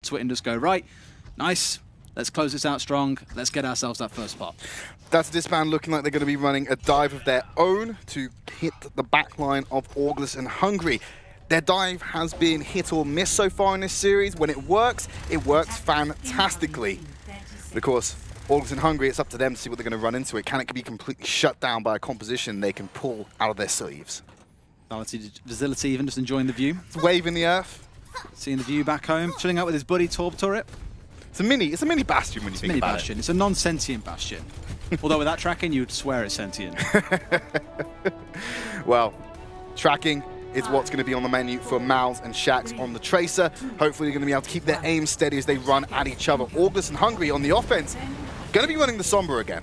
to it and just go, right, nice, let's close this out strong, let's get ourselves that first spot. That's Disband looking like they're going to be running a dive of their own to hit the backline of Orgless and Hungry. Their dive has been hit or miss so far in this series. When it works fantastically. But of course, Orgless and Hungry, it's up to them to see what they're going to run into. It can be completely shut down by a composition they can pull out of their sleeves. Facility even just enjoying the view. It's waving the earth. Seeing the view back home, chilling out with his buddy Torb Turret. It's a mini bastion when you think about it. It's a non-sentient bastion. Although with that tracking, you'd swear it's sentient. Well, tracking is what's going to be on the menu for Mouse and Shax on the Tracer. Hopefully they're going to be able to keep their aim steady as they run at each other. Orgless and Hungry on the offense, going to be running the Sombra again.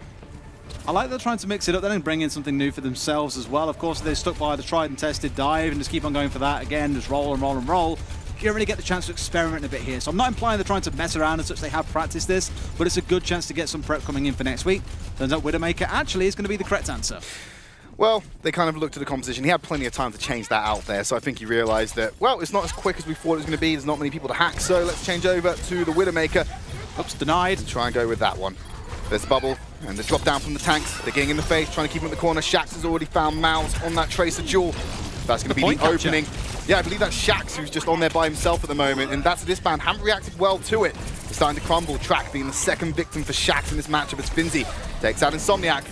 I like they're trying to mix it up then and bring in something new for themselves as well. Of course, they're stuck by the tried and tested dive and just keep on going for that again, just roll and roll and roll. You don't really get the chance to experiment a bit here. So I'm not implying they're trying to mess around as such. They have practiced this, but it's a good chance to get some prep coming in for next week. Turns out Widowmaker actually is going to be the correct answer. Well, they kind of looked at the composition. He had plenty of time to change that out there, so I think he realized that, well, it's not as quick as we thought it was going to be. There's not many people to hack, so let's change over to the Widowmaker. Oops, denied. And try and go with that one. There's a bubble, and the drop down from the tanks. They're getting in the face, trying to keep him in the corner. Shax has already found Mouse on that Tracer duel. That's going to be the opening. Yeah, I believe that's Shax who's just on there by himself at the moment, and that's a Disband. Haven't reacted well to it. They're starting to crumble. Track being the second victim for Shax in this matchup as Finzi takes out Insomniac.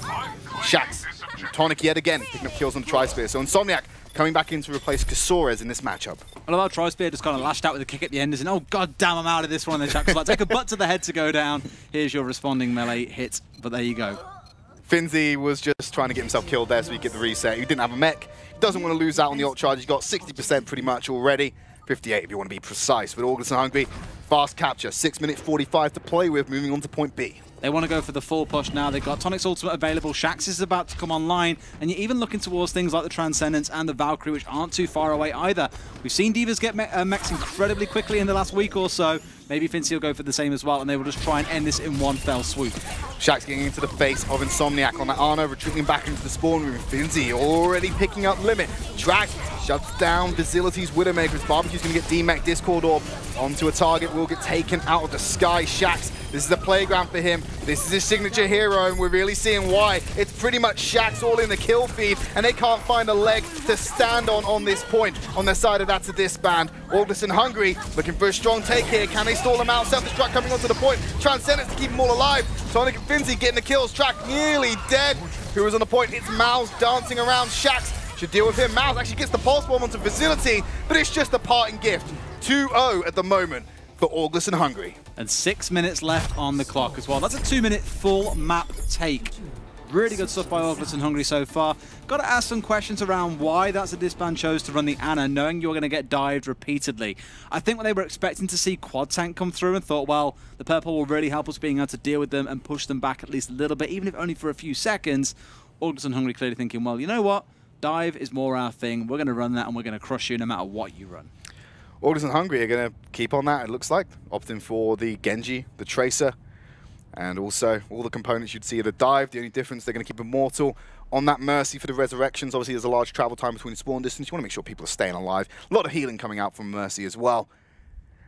Shax, tonic yet again, picking up kills on the Tri-Spear. So Insomniac coming back in to replace Kasores in this matchup. I love how Tri-Spear just kind of lashed out with a kick at the end, and oh god damn, I'm out of this one. And then Shax was like, take a butt to the head to go down. Here's your responding melee hit, but there you go. Finzi was just trying to get himself killed there so he could get the reset. He didn't have a mech. He doesn't want to lose out on the ult charge. He's got 60% pretty much already. 58 if you want to be precise. With Orgless and Hungry, fast capture. 6 minutes 45 to play with, moving on to point B. They want to go for the full push now. They've got Tonic's ultimate available. Shax is about to come online. And you're even looking towards things like the Transcendence and the Valkyrie, which aren't too far away either. We've seen Divas get mechs incredibly quickly in the last week or so. Maybe Finzi will go for the same as well, and they will just try and end this in one fell swoop. Shax getting into the face of Insomniac on that Arno, retreating back into the spawn room. Finzi already picking up limit. Drag shuts down Facility's Widowmaker. Barbecue's going to get D-Mech Discord Orb onto a target. Will get taken out of the sky. Shax, this is a playground for him. This is his signature hero, and we're really seeing why. It's pretty much Shax all in the kill feed, and they can't find a leg to stand on this point. On their side of that's a Disband. Orgless and Hungry looking for a strong take here. Can they stall them out? Self-destruct coming onto the point. Transcendence to keep them all alive. Tonic and Finzi getting the kills. Track nearly dead. Who is on the point? It's Mouse dancing around. Shax should deal with him. Mouse actually gets the pulse bomb onto Facility, but it's just a parting gift. 2-0 at the moment for Orgless and Hungry. And 6 minutes left on the clock as well. That's a 2-minute full map take. Really good stuff by Orgless and Hungry so far. Got to ask some questions around why that's a Disband chose to run the Ana, knowing you're going to get dived repeatedly. I think when they were expecting to see Quad Tank come through and thought, well, the purple will really help us being able to deal with them and push them back at least a little bit, even if only for a few seconds. Orgless and Hungry clearly thinking, well, you know what? Dive is more our thing. We're going to run that and we're going to crush you no matter what you run. Orgless and Hungry are going to keep on that, it looks like. Opting for the Genji, the Tracer, and also all the components you'd see of the dive. The only difference, they're going to keep Immortal on that Mercy for the resurrections. Obviously, there's a large travel time between spawn distance. You want to make sure people are staying alive. A lot of healing coming out from Mercy as well.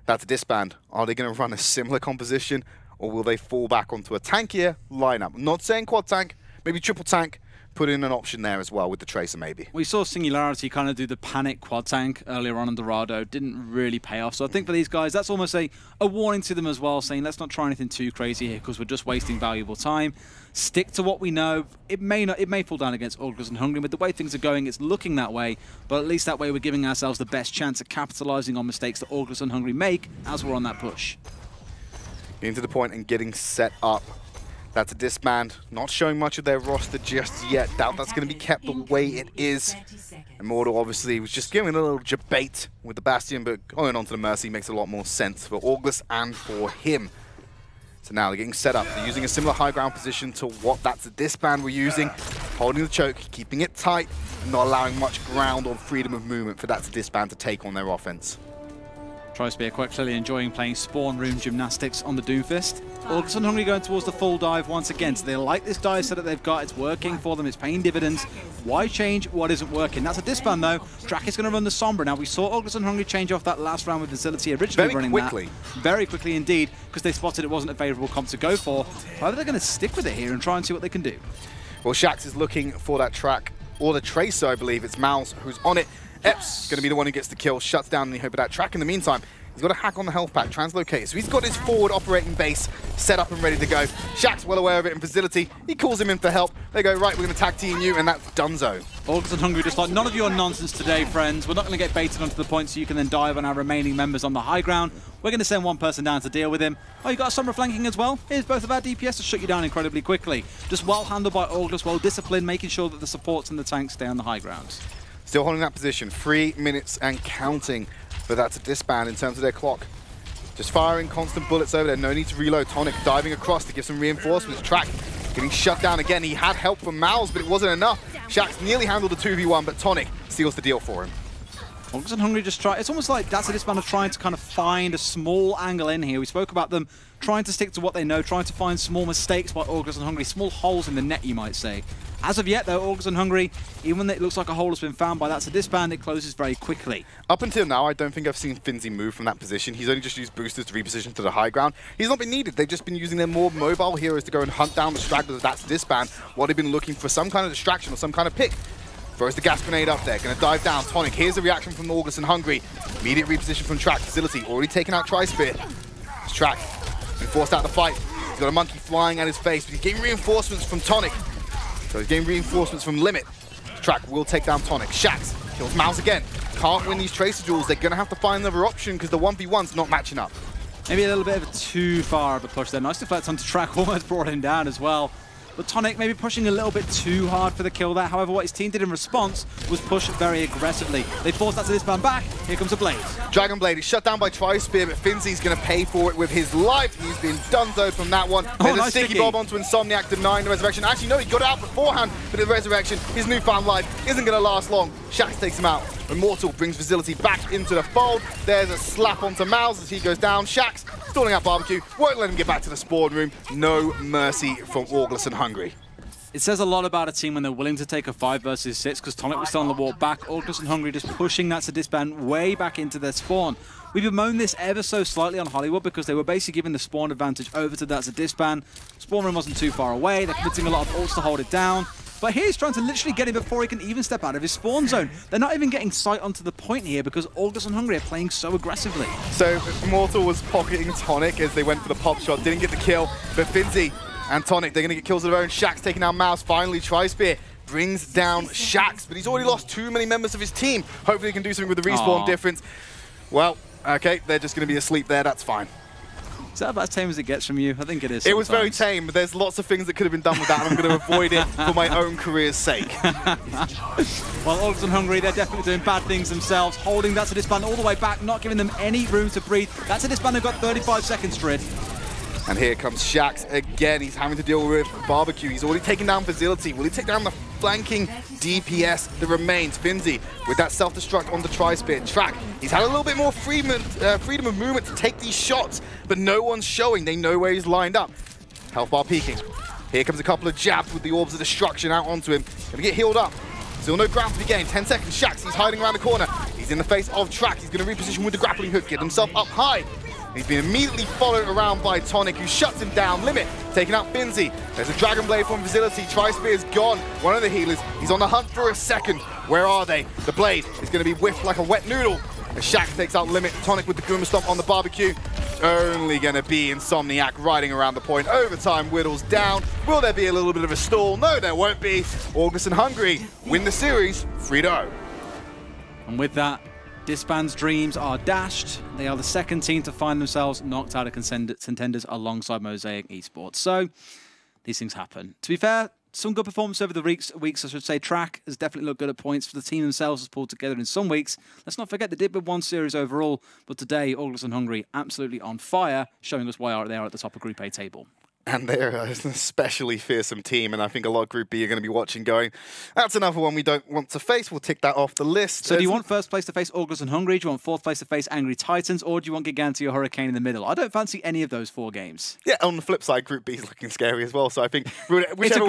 That's a Disband. Are they going to run a similar composition, or will they fall back onto a tankier lineup? I'm not saying quad tank, maybe triple tank. Put in an option there as well with the Tracer maybe. We saw Singularity kind of do the panic quad tank earlier on in Dorado. Didn't really pay off. So I think for these guys, that's almost a warning to them as well, saying let's not try anything too crazy here because we're just wasting valuable time. Stick to what we know. It may fall down against Orgless and Hungry. With the way things are going, it's looking that way. But at least that way we're giving ourselves the best chance of capitalizing on mistakes that Orgless and Hungry make as we're on that push. Getting to the point and getting set up. That's a Disband, not showing much of their roster just yet. Doubt that's going to be kept the way it is. Immortal obviously was just giving a little debate with the Bastion, but going on to the Mercy makes a lot more sense for Orgless and for him. So now they're getting set up. They're using a similar high ground position to what that's a Disband we're using. Holding the choke, keeping it tight, and not allowing much ground or freedom of movement for that's a Disband to take on their offense. Tri-Spear quite clearly enjoying playing spawn room gymnastics on the Doomfist. Orgless and Hungry going towards the full dive once again. So they like this dive set that they've got. It's working for them. It's paying dividends. Why change what isn't working? That's a disband though. Drac is going to run the Sombra. Now we saw Orgless and Hungry change off that last round with Facility originally running that. Very quickly indeed, because they spotted it wasn't a favourable comp to go for. However, they're going to stick with it here and try and see what they can do. Well, Shax is looking for that track, or the Tracer, I believe. It's Mouse who's on it. Epps going to be the one who gets the kill, shuts down the hope of that track. In the meantime, he's got a hack on the health pack, translocated. So he's got his forward operating base set up and ready to go. Shaq's well aware of it in Facility. He calls him in for help. They go, right, we're going to tag team you, and that's donezo. Orgless and Hungry just like, none of your nonsense today, friends. We're not going to get baited onto the point so you can then dive on our remaining members on the high ground. We're going to send one person down to deal with him. Oh, you got a Sombra flanking as well? Here's both of our DPS to shut you down incredibly quickly. Just well handled by Orgless, well disciplined, making sure that the supports and the tanks stay on the high ground. Still holding that position, 3 minutes and counting, but that's a disband in terms of their clock. Just firing constant bullets over there, no need to reload. Tonic diving across to give some reinforcements. Track getting shut down again. He had help from Mouse, but it wasn't enough. Shax nearly handled the 2v1, but Tonic seals the deal for him. Orgless and Hungry just try. It's almost like that's a disband of trying to kind of find a small angle in here. We spoke about them trying to stick to what they know, trying to find small mistakes by Orgless and Hungry, small holes in the net, you might say. As of yet, though, Orgless and Hungry, even when it looks like a hole has been found by that's a disband, it closes very quickly. Up until now, I don't think I've seen Finzi move from that position. He's only just used boosters to reposition to the high ground. He's not been needed. They've just been using their more mobile heroes to go and hunt down the stragglers. That's a disband. What they've been looking for some kind of distraction or some kind of pick. Throws the gas grenade up there, gonna dive down. Tonic, here's the reaction from Orgless and Hungry. Immediate reposition from Track. Facility already taken out Tri-Spear. It's Track, been forced out the fight. He's got a monkey flying at his face, but he's getting reinforcements from Tonic. So he's getting reinforcements from Limit. Track will take down Tonic. Shax kills Mouse again. Can't win these Tracer duels. They're gonna have to find another option because the 1v1's not matching up. Maybe a little bit of a too far of a push there. Nice deflect onto Track, almost brought him down as well. But Tonic maybe pushing a little bit too hard for the kill there. However, what his team did in response was push very aggressively. They forced that to disband back. Here comes a Blade. Dragon Blade is shut down by Tri-Spear, but Finzi's going to pay for it with his life. He's been donezoed from that one. There's a sticky bomb onto Insomniac, denying the resurrection. Actually, no, he got it out beforehand, but the resurrection, his newfound life, isn't going to last long. Shax takes him out. Immortal brings Facility back into the fold. There's a slap onto Mouse as he goes down. Shax stalling out Barbecue, won't let him get back to the spawn room. No mercy from Orgless and Hungry. It says a lot about a team when they're willing to take a 5 versus 6 because Tonic was still on the wall back. Orgless and Hungry just pushing that to disband way back into their spawn. We've bemoaned this ever so slightly on Hollywood because they were basically giving the spawn advantage over to that's a disband. Spawn room wasn't too far away. They're committing a lot of ults to hold it down. But here he's trying to literally get him before he can even step out of his spawn zone. They're not even getting sight onto the point here because Orgless and Hungry are playing so aggressively. So Immortal was pocketing Tonic as they went for the pop shot, didn't get the kill, but Finzi and Tonic, they're going to get kills of their own. Shax taking out Mouse. Finally, Tri-Spear brings down Shax, but he's already lost too many members of his team. Hopefully he can do something with the respawn difference. Well, okay, they're just going to be asleep there. That's fine. Is that about as tame as it gets from you? I think it is. It was very tame, but there's lots of things that could have been done with that, and I'm going to avoid it for my own career's sake. Well, Orgless and Hungry, they're definitely doing bad things themselves, holding that's a disband all the way back, not giving them any room to breathe. That's a disband who've got 35 seconds, Tridd. And here comes Shax again. He's having to deal with Barbecue. He's already taken down Facility. Will he take down the flanking DPS that remains? Finzi with that self-destruct on the Tri-Spear. Track, he's had a little bit more freedom of movement to take these shots, but no one's showing. They know where he's lined up. Health bar peeking. Here comes a couple of jabs with the Orbs of Destruction out onto him. Gonna get healed up. Still no ground to be gained. 10 seconds. Shax, he's hiding around the corner. He's in the face of Track. He's gonna reposition with the grappling hook, get himself up high. He's been immediately followed around by Tonic, who shuts him down. Limit, taking out Finzi. There's a Dragon Blade from Facility. Tri-Spear's gone. One of the healers, he's on the hunt for a second. Where are they? The Blade is going to be whiffed like a wet noodle. As Shax takes out Limit. Tonic with the Goomba Stomp on the Barbecue. Only going to be Insomniac riding around the point. Overtime whittles down. Will there be a little bit of a stall? No, there won't be. Orgless and Hungry win the series 3-0. And with that, Disband's dreams are dashed. They are the second team to find themselves knocked out of Contenders alongside Mosaic Esports. So these things happen. To be fair, some good performance over the weeks, I should say. Track has definitely looked good at points. For the team themselves has pulled together in some weeks. Let's not forget they did with one series overall, but today, Orgless and Hungry absolutely on fire, showing us why they are at the top of Group A table. And they're an especially fearsome team, and I think a lot of Group B are going to be watching going, that's another one we don't want to face, we'll tick that off the list. So do you want first place to face Orgless and Hungry, do you want fourth place to face Angry Titans, or do you want Gigantia or Hurricane in the middle? I don't fancy any of those 4 games. Yeah, on the flip side, Group B is looking scary as well, so I think whichever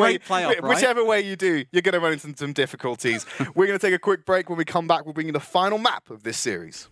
way you do, you're going to run into some difficulties. We're going to take a quick break. When we come back, we'll bring you the final map of this series.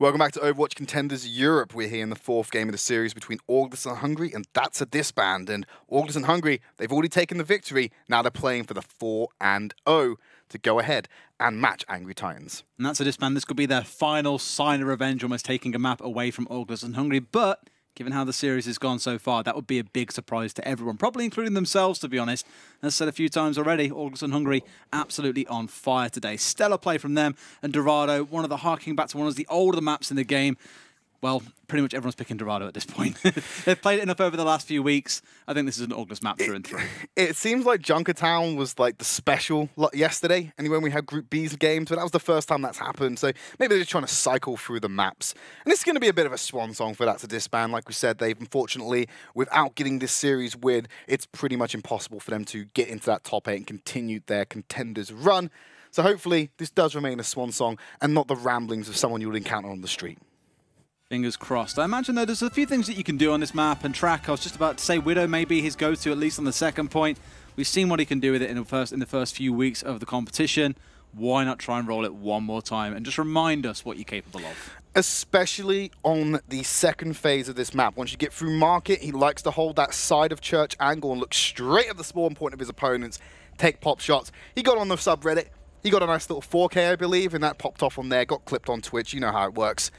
Welcome back to Overwatch Contenders Europe. We're here in the 4th game of the series between Orgless and Hungry, and that's a disband. And Orgless and Hungry, they've already taken the victory. Now they're playing for the 4-0 to go ahead and match Angry Titans. And that's a disband. This could be their final sign of revenge, almost taking a map away from Orgless and Hungry. But given how the series has gone so far, that would be a big surprise to everyone, probably including themselves, to be honest. As said a few times already, Orgless and Hungry absolutely on fire today. Stellar play from them, and Dorado, one of the harking back to one of the older maps in the game. Well, pretty much everyone's picking Dorado at this point. They've played it enough over the last few weeks. I think this is an Orgless map through and through. It seems like Junkertown was like the special yesterday, and when we had Group B's games, but that was the first time that's happened. So maybe they're just trying to cycle through the maps. And this is going to be a bit of a swan song for that to disband. Like we said, they've unfortunately, without getting this series win, it's pretty much impossible for them to get into that top 8 and continue their Contenders run. So hopefully this does remain a swan song and not the ramblings of someone you would encounter on the street. Fingers crossed. I imagine, though, there's a few things that you can do on this map and track. I was just about to say Widow may be his go-to, at least on the second point. We've seen what he can do with it in the first few weeks of the competition. Why not try and roll it one more time and just remind us what you're capable of? Especially on the second phase of this map. Once you get through Market, he likes to hold that side of Church angle and look straight at the spawn point of his opponents, take pop shots. He got on the subreddit. He got a nice little 4K, I believe, and that popped off on there, got clipped on Twitch. You know how it works.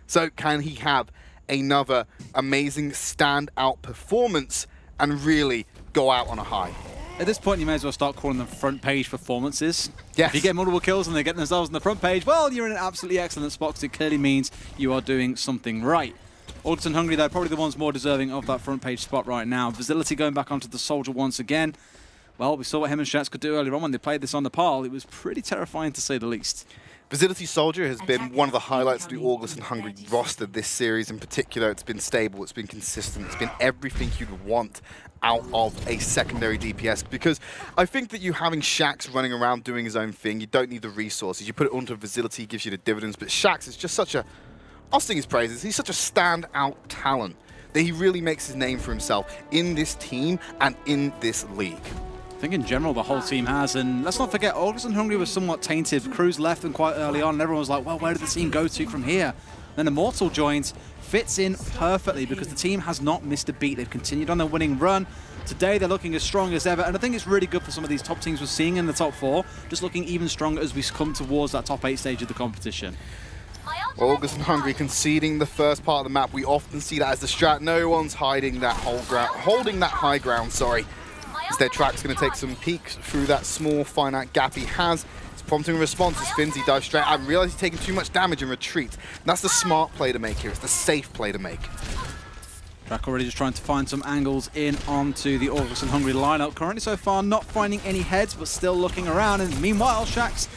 So can he have another amazing standout performance and really go out on a high? At this point, you may as well start calling them front page performances. Yes. If you get multiple kills and they get themselves on the front page, well, you're in an absolutely excellent spot because it clearly means you are doing something right. Orgless and Hungry, though, probably the ones more deserving of that front page spot right now. Facility going back onto the Soldier once again. Well, we saw what him and Shats could do earlier on when they played this on the PAL. It was pretty terrifying to say the least. Facility Soldier has been one of the highlights of the Orgless and Hungry roster this series in particular. It's been stable, it's been consistent, it's been everything you'd want out of a secondary DPS, because I think that you having Shax running around doing his own thing, you don't need the resources. You put it onto Facility, gives you the dividends, but Shax is just such a, I'll sing his praises, he's such a standout talent that he really makes his name for himself in this team and in this league. I think in general the whole team has, and let's not forget Orgless and Hungry was somewhat tainted. Cruz left them quite early on and everyone was like, well, where did the team go to from here? Then Immortal joins, fits in perfectly because the team has not missed a beat. They've continued on their winning run. Today they're looking as strong as ever, and I think it's really good for some of these top teams we're seeing in the top 4, just looking even stronger as we come towards that top 8 stage of the competition. Orgless and Hungry conceding the first part of the map. We often see that as the strat. No one's hiding that holding that high ground, sorry. Instead, Track's going to take some peeks through that small finite gap he has. It's prompting a response as Finzi dives straight out and realizes he's taking too much damage and retreats. And that's the smart play to make here. It's the safe play to make. Track already just trying to find some angles in onto the Orgless and Hungry lineup. Currently so far not finding any heads, but still looking around. And meanwhile, Shaxx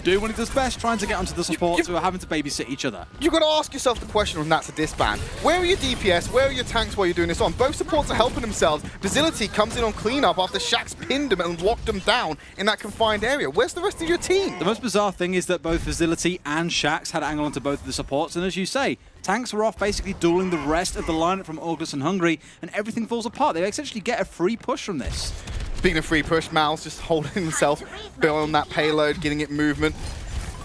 doing what he does best, trying to get onto the supports who are having to babysit each other. You've got to ask yourself the question on that's a disband. Where are your DPS? Where are your tanks while you're doing this on? Both supports are helping themselves. Visility comes in on cleanup after Shaxx pinned him and locked him down in that confined area. Where's the rest of your team? The most bizarre thing is that both Visility and Shaxx had angle onto both of the supports, and as you say, tanks were off basically dueling the rest of the lineup from Orgless and Hungry, and everything falls apart. They essentially get a free push from this. Speaking of free push, Mal's just holding himself, building that payload, getting it movement.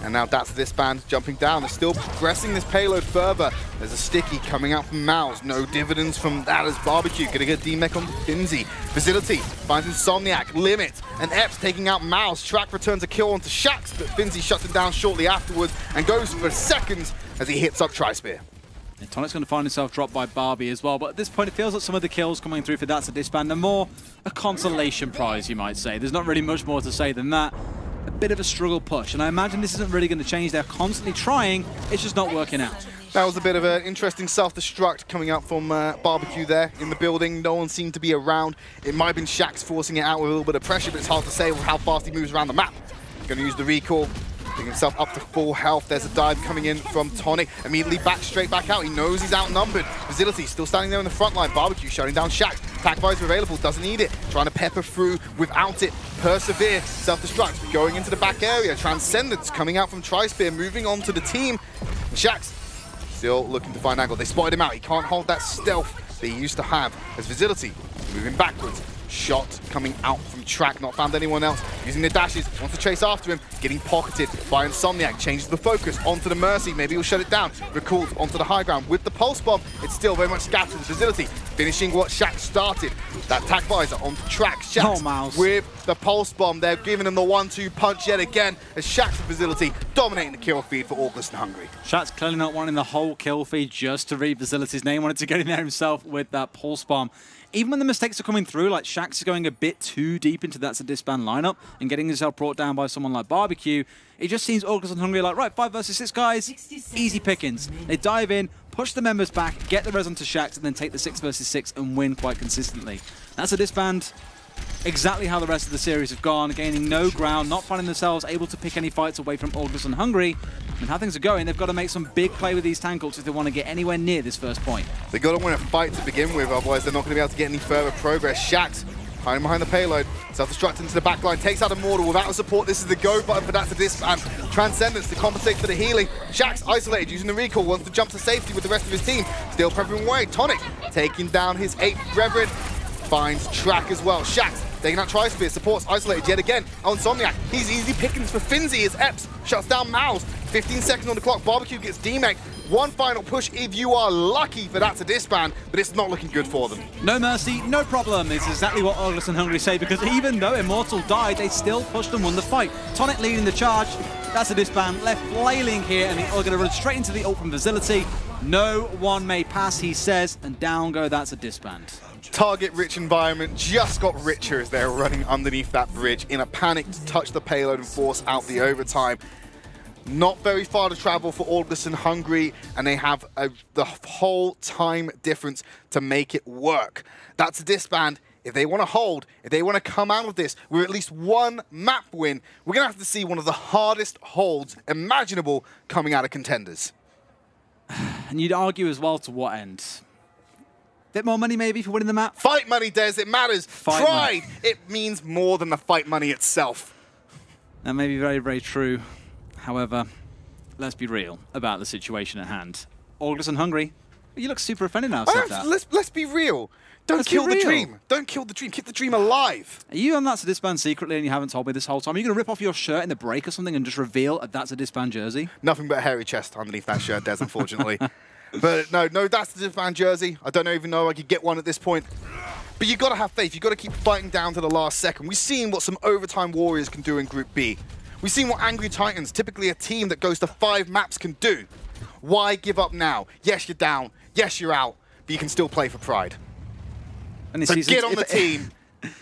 And now that's Disband jumping down. They're still progressing this payload further. There's a sticky coming out from Mouse. No dividends from that as Barbecue. Gonna get D-Mech on Finzi. Visility finds Insomniac, Limit, and Epps taking out Mouse. Track returns a kill onto Shaxx, but Finzi shuts him down shortly afterwards and goes for seconds as he hits up Tri-Spear. And Tonic's going to find himself dropped by Barbie as well, but at this point it feels like some of the kills coming through for That's a Disband are more a consolation prize, you might say. There's not really much more to say than that. A bit of a struggle push, and I imagine this isn't really going to change. They're constantly trying, it's just not working out. That was a bit of an interesting self-destruct coming out from Barbecue there in the building. No one seemed to be around. It might have been Shaxx forcing it out with a little bit of pressure, but it's hard to say with how fast he moves around the map. Going to use the recall. Bring himself up to full health. There's a dive coming in from Tonic. Immediately straight back out. He knows he's outnumbered. Visility still standing there in the front line. Barbecue shutting down Shaxx. Attack visor available. Doesn't need it. Trying to pepper through without it. Persevere. Self-destruct. Going into the back area. Transcendence coming out from Tri-Spear. Moving on to the team. Shaxx still looking to find angle. They spotted him out. He can't hold that stealth that he used to have. As Visility moving backwards. Shot coming out from Track, not found anyone else. Using the dashes, wants to chase after him, getting pocketed by Insomniac. Changes the focus onto the Mercy. Maybe he'll shut it down. Recalls onto the high ground with the Pulse Bomb. It's still very much scattered. Visility finishing what Shaxx started. That attack visor onto Track. Shaxx with the Pulse Bomb. They're giving him the 1-2 punch yet again as Shaxx and Visility dominating the kill feed for Orgless and Hungry. Shaxx clearly not wanting the whole kill feed just to read Visility's name. Wanted to get in there himself with that Pulse Bomb. Even when the mistakes are coming through, like Shaxx is going a bit too deep into That's a Disband lineup and getting himself brought down by someone like Barbecue, it just seems Orgless and Hungry like, right, 5 versus 6 guys, easy pickings. They dive in, push the members back, get the res onto Shaxx, and then take the 6 versus 6 and win quite consistently. That's a Disband. Exactly how the rest of the series have gone, gaining no ground, not finding themselves able to pick any fights away from Orgless and Hungry. And how things are going, they've got to make some big play with these tank ults if they want to get anywhere near this first point. They've got to win a fight to begin with, otherwise they're not going to be able to get any further progress. Shaxx hiding behind the payload, self-destruct into the backline, takes out Immortal without the support. This is the go button for That's a Disband. Transcendence to compensate for the healing. Shaxx isolated, using the recall, wants to jump to safety with the rest of his team. Still prepping away. Tonic taking down his 8th brethren. Finds Track as well. Shaxx taking out Tri-Spear, supports isolated yet again. Insomniac, he's easy pickings for Finzi as Epps shuts down Mouse. 15 seconds on the clock, Barbecue gets D-Mech. One final push if you are lucky for That's a Disband, but it's not looking good for them. No mercy, no problem is exactly what Orgless and Hungry say, because even though Immortal died, they still pushed and won the fight. Tonic leading the charge. That's a Disband left flailing here, and they're going to run straight into the ult from Visility. No one may pass, he says, and down go That's a Disband. Target-rich environment just got richer as they're running underneath that bridge in a panic to touch the payload and force out the overtime. Not very far to travel for Orgless and Hungry, and they have the whole time difference to make it work. That's a Disband. If they want to hold, if they want to come out of this with at least one map win, we're going to have to see one of the hardest holds imaginable coming out of Contenders. And you'd argue as well to what end? Bit more money maybe for winning the map? Fight money, Des, it matters. Pride, it means more than the fight money itself. That may be very, very true. However, let's be real about the situation at hand. Orgless and Hungry You look super offended now, said that. Let's be real. Don't kill the dream. Don't kill the dream. Keep the dream alive. Are you on That's a Disband secretly and you haven't told me this whole time? Are you going to rip off your shirt in the break or something and just reveal a That's a Disband jersey? Nothing but a hairy chest underneath that shirt, Des, unfortunately. But no, That's the Disband jersey. I don't even know I could get one at this point. But you've got to have faith. You've got to keep fighting down to the last second. We've seen what some overtime warriors can do in Group B. We've seen what Angry Titans, typically a team that goes to 5 maps, can do. Why give up now? Yes, you're down. Yes, you're out. But you can still play for pride. So get on the team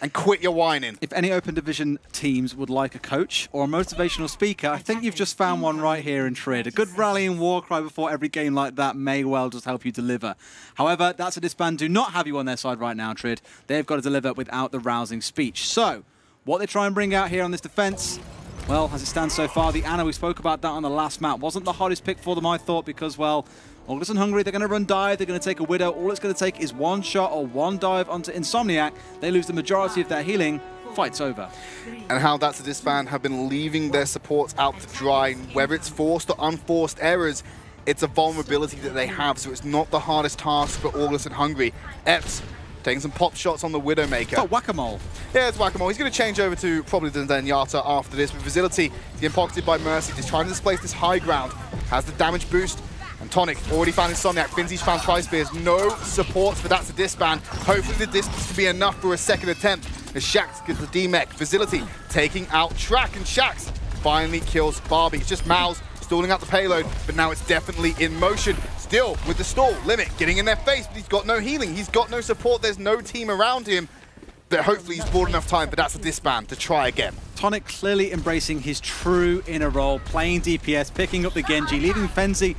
and quit your whining. If any Open Division teams would like a coach or a motivational speaker, I think you've just found one right here in Tridd. A good rallying war cry before every game like that may well just help you deliver. However, That's a Disband do not have you on their side right now, Tridd. They've got to deliver without the rousing speech. So, what they try and bring out here on this defense, well, as it stands so far, the Ana, we spoke about that on the last map, wasn't the hottest pick for them, I thought, because, well, Orgless and Hungry, they're going to run dive, they're going to take a Widow. All it's going to take is one shot or one dive onto Insomniac. They lose the majority of their healing. Fight's over. And how That's a Disband have been leaving their supports out to dry, whether it's forced or unforced errors, it's a vulnerability that they have, so it's not the hardest task for Orgless and Hungry. Epps taking some pop shots on the Widowmaker. Oh, whack-a-mole. Yeah, it's whack-a-mole. He's going to change over to probably the Zenyatta after this. With Facility, he's getting pocketed by Mercy. He's trying to displace this high ground. Has the damage boost. And Tonic already found Insomniac. Finzy's found Tri-Spears. No support for That's a Disband. Hopefully the distance will be enough for a second attempt. As Shax gets the D-Mech. Facility taking out Track. And Shax finally kills Barbie. It's just Mouse stalling out the payload. But now it's definitely in motion. Still with the stall. Limit getting in their face. But he's got no healing. He's got no support. There's no team around him. But hopefully he's bought enough time for That's a Disband to try again. Tonic clearly embracing his true inner role. Playing DPS. Picking up the Genji. Leaving Finzy,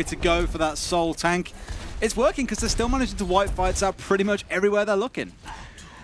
to go for that soul tank. It's working because they're still managing to wipe fights out pretty much everywhere they're looking.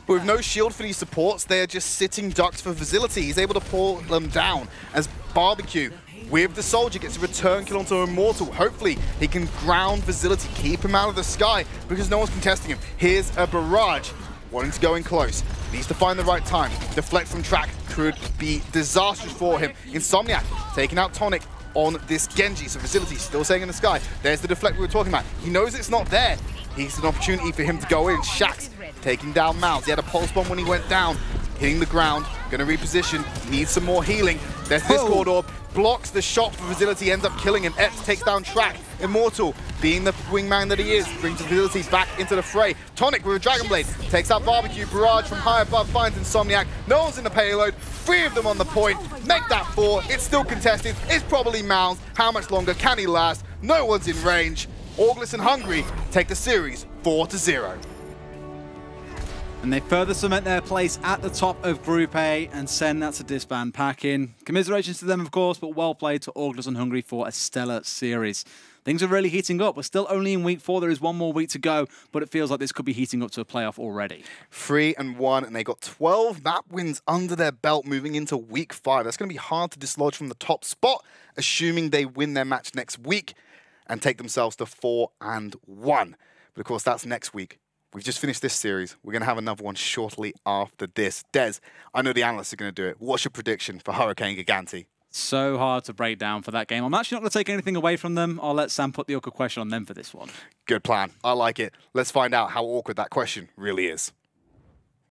But with no shield for these supports, they are just sitting ducks for Facility. He's able to pull them down as Barbecue, with the Soldier, gets a return kill onto Immortal. Hopefully, he can ground Facility, keep him out of the sky because no one's contesting him. Here's a Barrage, wanting to go in close. Needs to find the right time. Deflect from Track could be disastrous for him. Insomniac taking out Tonic on this Genji, so Facility still staying in the sky. There's the deflect we were talking about. He knows it's not there. He's an opportunity for him to go in. Shax taking down Mouse. He had a pulse bomb when he went down. Hitting the ground, gonna reposition, needs some more healing. There's this Discord Orb, blocks the shot for Facility, ends up killing him. Epps takes down Track. Immortal, being the wingman that he is, brings Facility back into the fray. Tonic with a Dragon Blade, takes out Barbecue. Barrage from high above finds Insomniac. No one's in the payload, 3 of them on the point. Make that 4, it's still contested. It's probably Mounds. How much longer can he last? No one's in range. Orgless and Hungry take the series 4-0. And they further cement their place at the top of Group A and send That's a Disband packing. Commiserations to them, of course, but well played to Orgless and Hungry for a stellar series. Things are really heating up. We're still only in week 4. There is one more week to go, but it feels like this could be heating up to a playoff already. 3-1, and they got 12 map wins under their belt moving into week 5. That's going to be hard to dislodge from the top spot, assuming they win their match next week and take themselves to 4-1. But of course, that's next week. We've just finished this series. We're going to have another one shortly after this. Des, I know the analysts are going to do it. What's your prediction for Hurricane Gigante? So hard to break down for that game. I'm actually not going to take anything away from them. I'll let Sam put the awkward question on them for this one. Good plan. I like it. Let's find out how awkward that question really is.